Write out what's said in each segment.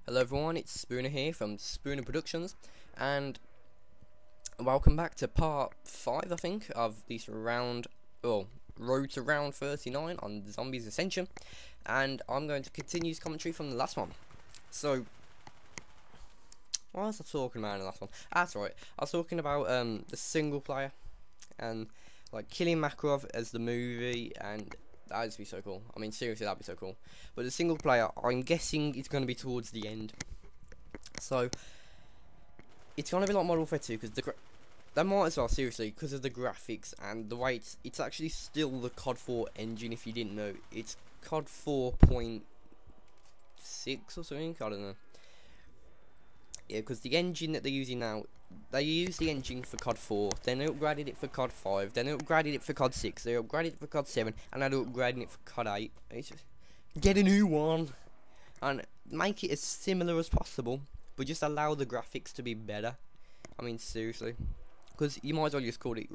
Hello everyone, it's Spooner here from Spooner Productions, and welcome back to part 5, I think, of this round, road to round 39 on Zombies Ascension, and I'm going to continue this commentary from the last one. So, what was I talking about in the last one? That's right, I was talking about the single player, and like killing Makarov as the movie, and that'd be so cool. I mean, seriously, that'd be so cool. But the single player, I'm guessing it's going to be towards the end. So, it's going to be like Modern Warfare 2, because they might as well, seriously, because of the graphics and the way it's actually still the COD 4 engine, if you didn't know. It's COD 4.6 or something, I don't know. Yeah, because the engine that they're using now, they used the engine for COD 4, then they upgraded it for COD 5, then they upgraded it for COD 6, they upgraded it for COD 7, and now they're upgrading it for COD 8. It's just, get a new one, and make it as similar as possible, but just allow the graphics to be better. I mean, seriously. Because you might as well just call it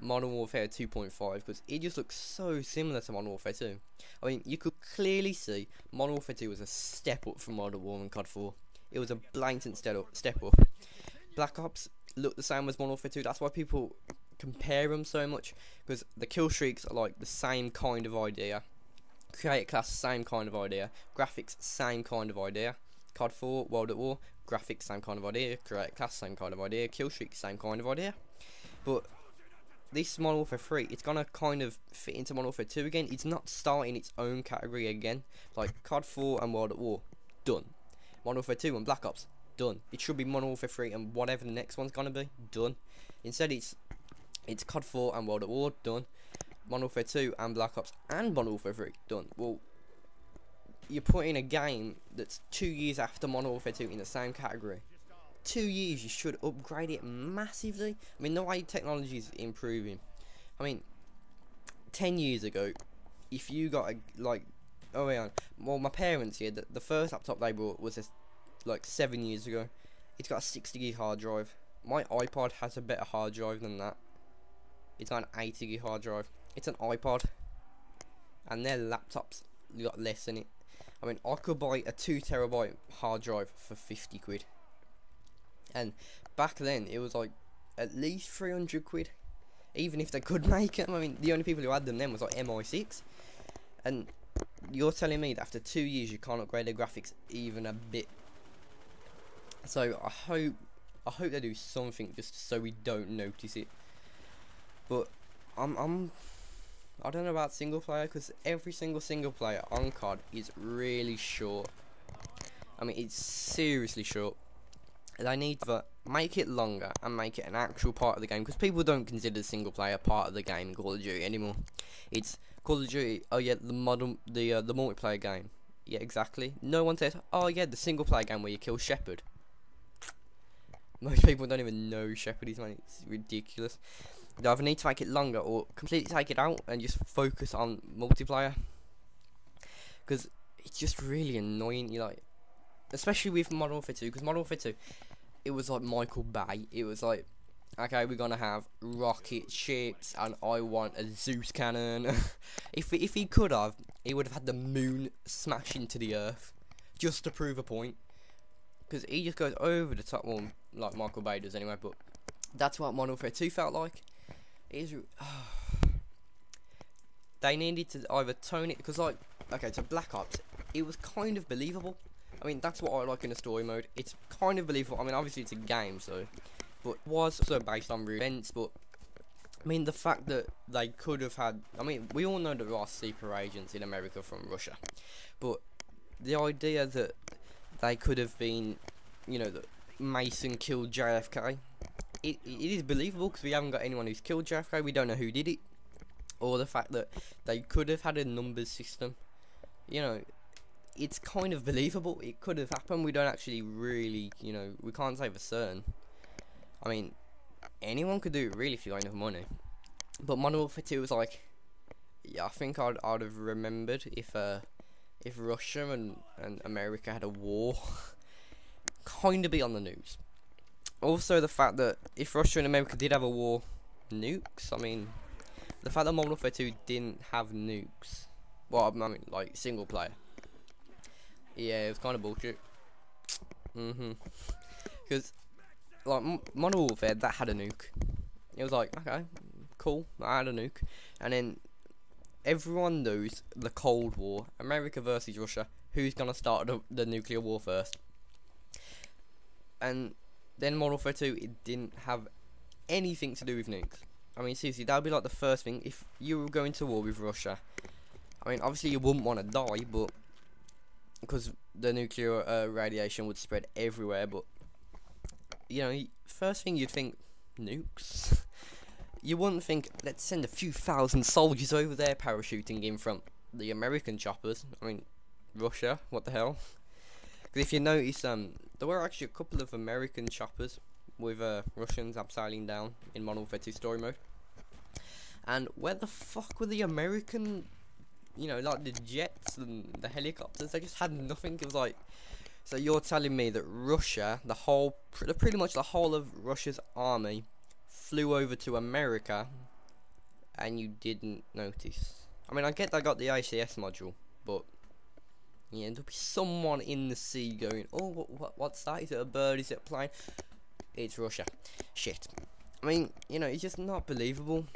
Modern Warfare 2.5, because it just looks so similar to Modern Warfare 2. I mean, you could clearly see Modern Warfare 2 was a step up from Modern Warfare and COD 4. It was a blatant step up. Black Ops look the same as Modern Warfare 2. That's why people compare them so much, because the kill streaks are like the same kind of idea. Create class, same kind of idea. Graphics, same kind of idea. COD 4, World at War, graphics, same kind of idea. Create class, same kind of idea. Kill streak, same kind of idea. But this Modern Warfare 3, it's gonna kind of fit into Modern Warfare 2 again. It's not starting its own category again. Like COD 4 and World at War, done. Modern Warfare 2 and Black Ops, done. It should be Modern Warfare 3 and whatever the next one's gonna be, done. Instead it's COD 4 and World at War, done. Modern Warfare 2 and Black Ops and Modern Warfare 3, done. Well, you're putting a game that's 2 years after Modern Warfare 2 in the same category. 2 years, you should upgrade it massively. I mean, the way technology is improving. I mean, 10 years ago, if you got a, like, oh yeah, well, my parents here, the first laptop they bought was like 7 years ago. It's got a 60 gig hard drive. My iPod has a better hard drive than that. It's got an 80 gig hard drive. It's an iPod, and their laptops got less in it. I mean, I could buy a 2 terabyte hard drive for 50 quid, and back then it was like at least 300 quid, even if they could make them. I mean, the only people who had them then was like MI6, and you're telling me that after 2 years you can't upgrade the graphics even a bit. So I hope they do something just so we don't notice it. But I don't know about single player, because every single player on COD is really short. I mean, it's seriously short. They need to make it longer and make it an actual part of the game, because people don't consider single player part of the game in Call of Duty anymore. It's Call of Duty, oh yeah, the multiplayer game. Yeah, exactly. No one says, oh yeah, the single player game where you kill Shepard. Most people don't even know Shepard is, man. It's ridiculous. They either need to make it longer or completely take it out and just focus on multiplayer, because it's just really annoying. You like, especially with Modern Warfare 2, because Modern Warfare 2, it was like Michael Bay. It was like, okay, we're gonna have rocket ships, and I want a Zeus cannon. if he could have, he would have had the moon smash into the earth just to prove a point, because he just goes over the top. Well, like Michael Bay does anyway. But that's what Modern Warfare 2 felt like. They needed to either tone it, because like, okay, so Black Ops, it was kind of believable. I mean, that's what I like in a story mode. It's kind of believable. I mean, obviously it's a game, so, but it was also based on real events. But I mean, the fact that they could have had, I mean, we all know that there are sleeper agents in America from Russia, but the idea that they could have been, you know, that Mason killed JFK, it is believable, because we haven't got anyone who's killed JFK. We don't know who did it, or the fact that they could have had a numbers system. You know, it's kind of believable. It could have happened. We don't actually really, you know, we can't say for certain. I mean, anyone could do it really if you got enough money. But Modern Warfare 2 was like, yeah, I think I'd have remembered if Russia and America had a war, kind of be on the news. Also, the fact that if Russia and America did have a war, nukes, I mean, the fact that Modern Warfare 2 didn't have nukes, well, I mean, like, single player, yeah, it was kind of bullshit. Because like Modern Warfare, that had a nuke. It was like, okay, cool, I had a nuke, and then everyone knows the Cold War, America versus Russia, who's gonna start the nuclear war first. And then Modern Warfare 2, it didn't have anything to do with nukes. I mean, seriously, that would be like the first thing if you were going to war with Russia. I mean, obviously you wouldn't want to die, but because the nuclear radiation would spread everywhere. But you know, first thing you'd think, nukes. You wouldn't think, let's send a few thousand soldiers over there parachuting in from the American choppers. I mean, Russia, what the hell? Because if you notice, there were actually a couple of American choppers with Russians abseiling down in Modern Warfare 2 story mode. And where the fuck were the American, you know, like the jets and the helicopters? They just had nothing. It was like, so you're telling me that Russia, pretty much the whole of Russia's army flew over to America and you didn't notice? I mean, I get they got the ACS module, but yeah, there'll be someone in the sea going, oh, what's that? Is it a bird? Is it a plane? It's Russia. Shit. I mean, you know, it's just not believable.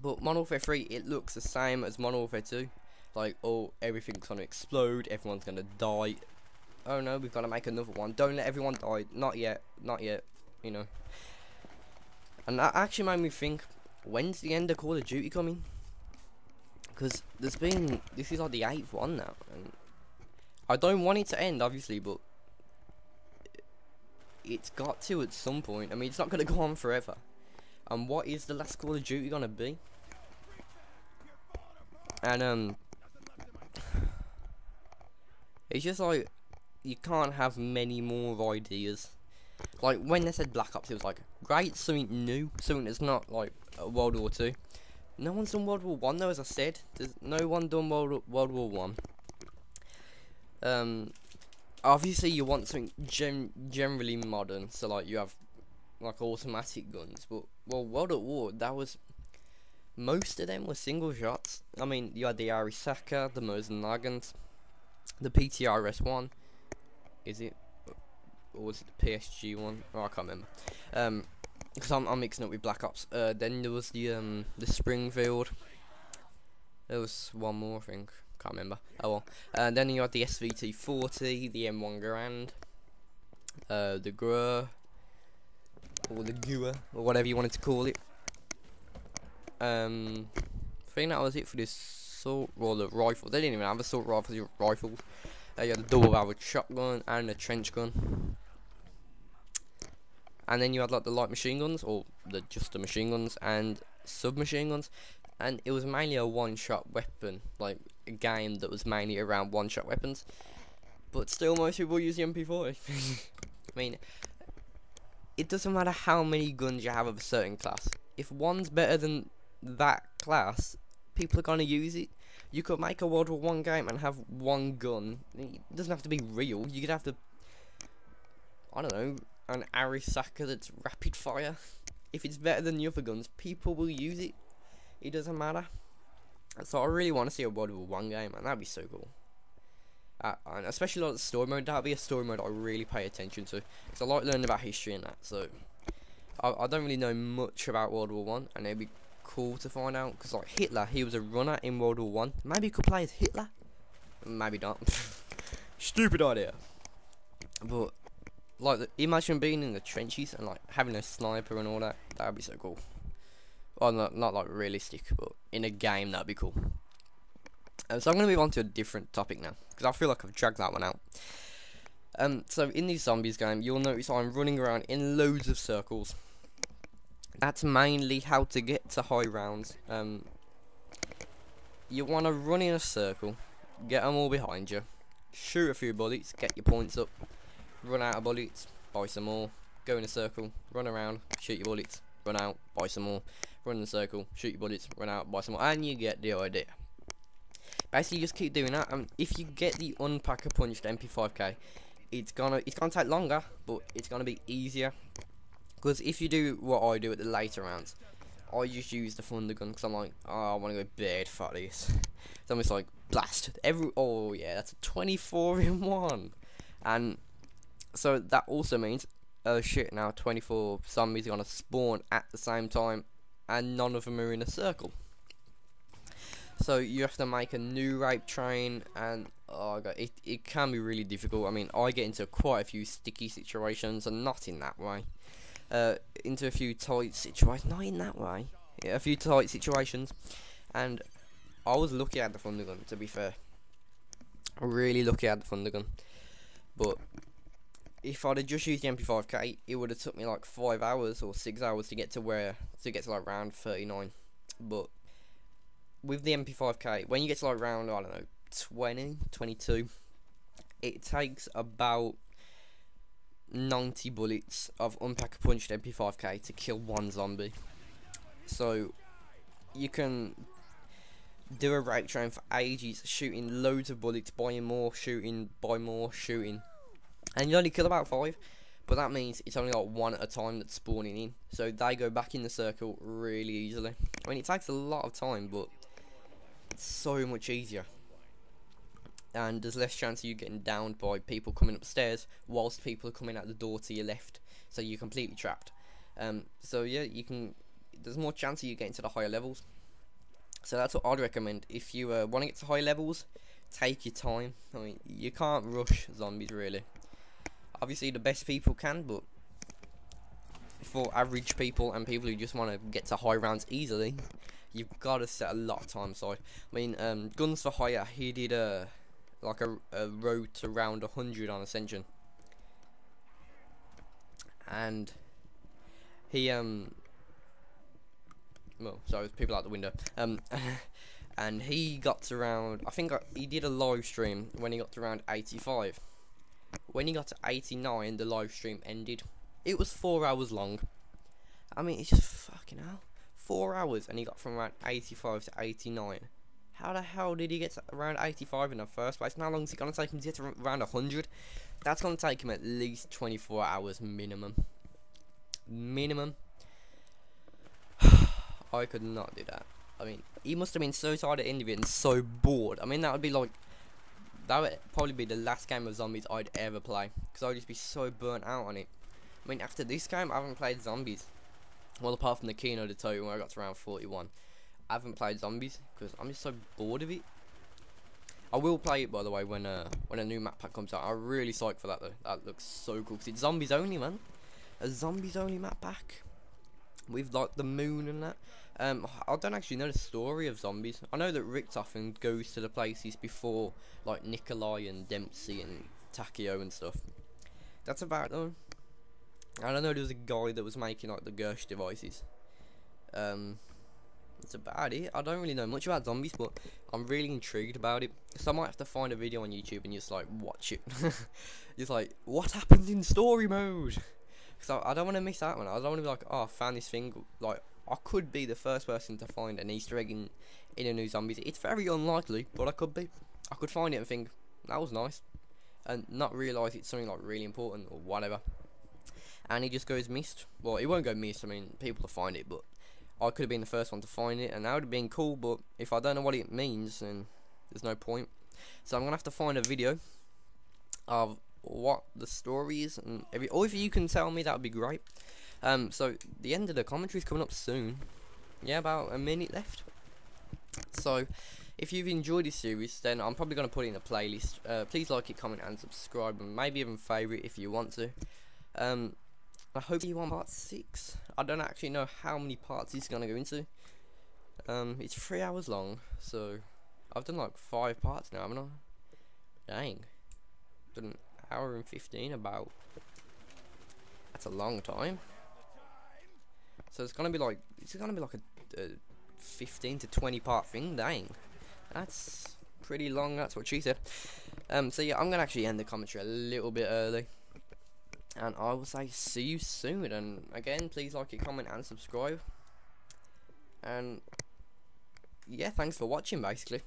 But Modern Warfare 3, it looks the same as Modern Warfare 2. Like, oh, everything's gonna explode, everyone's gonna die. Oh no, we've got to make another one. Don't let everyone die. Not yet, you know. And that actually made me think, when's the end of Call of Duty coming? Because this is like the 8th one now. And I don't want it to end, obviously, but it's got to at some point. I mean, it's not going to go on forever. And what is the last Call of Duty going to be? And, it's just like, you can't have many more ideas. Like, when they said Black Ops, it was like, great, something new, something that's not, like, World War 2. No one's done World War 1, though, as I said. There's no one done World War 1. Obviously, you want something generally modern, so, like, you have, like, automatic guns, but, well, World at War, that was, most of them were single shots. I mean, you had the Arisaka, the Mosin Nagant, the PTRS-1, is it? Or was it the PSG one? Oh, I can't remember. Because I'm mixing up with Black Ops. Then there was the Springfield. There was one more, I think. Can't remember. Oh well. And then you had the SVT-40, the M1 Garand, the GUR, or the GUR, or whatever you wanted to call it. I think that was it for this assault, well, the rifle. They didn't even have assault rifles. You had a double-barreled shotgun and a trench gun. And then you had like the light machine guns, or just the machine guns, and submachine guns. And it was mainly a one-shot weapon, like a game that was mainly around one-shot weapons. But still, most people use the MP40. I mean, it doesn't matter how many guns you have of a certain class. If one's better than that class, people are gonna use it. You could make a World War 1 game and have one gun. It doesn't have to be real. You could have the, I don't know, an Arisaka that's rapid fire. If it's better than the other guns, people will use it. It doesn't matter. So I really want to see a World War 1 game, and that'd be so cool. And especially like the story mode, that'd be a story mode I really pay attention to, because I like learning about history and that. So I don't really know much about World War 1, and it'd be cool to find out, because like Hitler, he was a runner in World War 1. Maybe you could play as Hitler, maybe not. Stupid idea. But like, imagine being in the trenches and like having a sniper and all that. That would be so cool. Well, not like realistic, but in a game that'd be cool. So I'm gonna move on to a different topic now, because I feel like I've dragged that one out. So in these zombies game, you'll notice I'm running around in loads of circles. That's mainly how to get to high rounds. You want to run in a circle, get them all behind you, shoot a few bullets, get your points up, run out of bullets, buy some more, go in a circle, run around, shoot your bullets, run out, buy some more, run in a circle, shoot your bullets, run out, buy some more, and you get the idea. Basically, just keep doing that. If you get the unpack-a-punched MP5K, it's gonna take longer, but it's gonna be easier. Because if you do what I do at the later rounds, I just use the thunder gun, because I'm like, oh, I want to go bad for this. It's almost like blast oh yeah, that's a 24 in 1. And So that also means, oh shit, now 24 zombies are gonna spawn at the same time, and none of them are in a circle. So you have to make a new rape train, and oh god, it can be really difficult. I mean, I get into quite a few sticky situations, and not in that way. Into a few tight situations, not in that way. Yeah, a few tight situations, and I was lucky at the thunder gun. To be fair, really lucky at the thunder gun. But if I'd have just used the MP5K, it would have took me like 5 hours or 6 hours to get to like round 39. But with the MP5K, when you get to like round, I don't know, 20, 22, it takes about 90 bullets of unpack punched MP5K to kill one zombie. So you can do a rape train for ages, shooting loads of bullets, buying more, shooting, buy more, shooting, and you only kill about 5. But that means it's only like one at a time that's spawning in, so they go back in the circle really easily. I mean, it takes a lot of time, but it's so much easier, and there's less chance of you getting downed by people coming upstairs whilst people are coming out the door to your left, so you're completely trapped. So yeah, there's more chance of you getting to the higher levels. So that's what I'd recommend. If you want to get to high levels, take your time. I mean, you can't rush zombies really. Obviously the best people can, but for average people and people who just want to get to high rounds easily, you've got to set a lot of time aside. I mean, Guns for Hire, he did like a road to round 100 on Ascension, and he well, sorry, there's people out the window. And he got to round, I think he did a live stream when he got to round 85. When he got to 89, the live stream ended. It was 4 hours long. I mean, it's just fucking hell. 4 hours, and he got from around 85 to 89. How the hell did he get to around 85 in the first place? And how long is it going to take him to get to around 100? That's going to take him at least 24 hours minimum. Minimum. I could not do that. I mean, he must have been so tired at the end of it and so bored. I mean, that would probably be the last game of zombies I'd ever play, because I'd just be so burnt out on it. I mean, after this game, I haven't played zombies. Well, apart from the Kino to tell you where I got to round 41. I haven't played zombies because I'm just so bored of it. I will play it, by the way, when a new map pack comes out. I'm really psyched for that though. That looks so cool, because it's zombies only, man. A zombies only map pack with like the moon and that. I don't actually know the story of zombies. I know that Richtofen goes to the places before, like Nikolai and Dempsey and Takio and stuff. That's about it though. I don't know, there was a guy that was making like the Gersh devices. That's about it. I don't really know much about zombies, but I'm really intrigued about it. So I might have to find a video on YouTube and just like watch it. Just like, what happens in story mode? Because I don't want to miss out on it. I don't want to be like, oh, I found this thing. Like, I could be the first person to find an Easter egg in a new zombies. It's very unlikely, but I could be. I could find it and think, that was nice, and not realise it's something like really important or whatever. And it just goes missed. Well, it won't go missed. I mean, people will find it, but I could have been the first one to find it, and that would have been cool. But if I don't know what it means, then there's no point. So I'm gonna have to find a video of what the story is, and or if you can tell me, that would be great. So the end of the commentary is coming up soon. Yeah, about a minute left. So if you've enjoyed this series, then I'm probably going to put it in a playlist. Please like it, comment and subscribe, and maybe even favourite if you want to. I hope you want part 6. I don't actually know how many parts it's going to go into. It's 3 hours long, so I've done like 5 parts now, haven't I? Dang. Done an hour and 15 about. That's a long time. So it's gonna be like a 15 to 20 part thing. Dang, that's pretty long. That's what she said. So yeah, I'm gonna actually end the commentary a little bit early, and I will say see you soon. And again, please like it, comment and subscribe. And yeah, thanks for watching basically.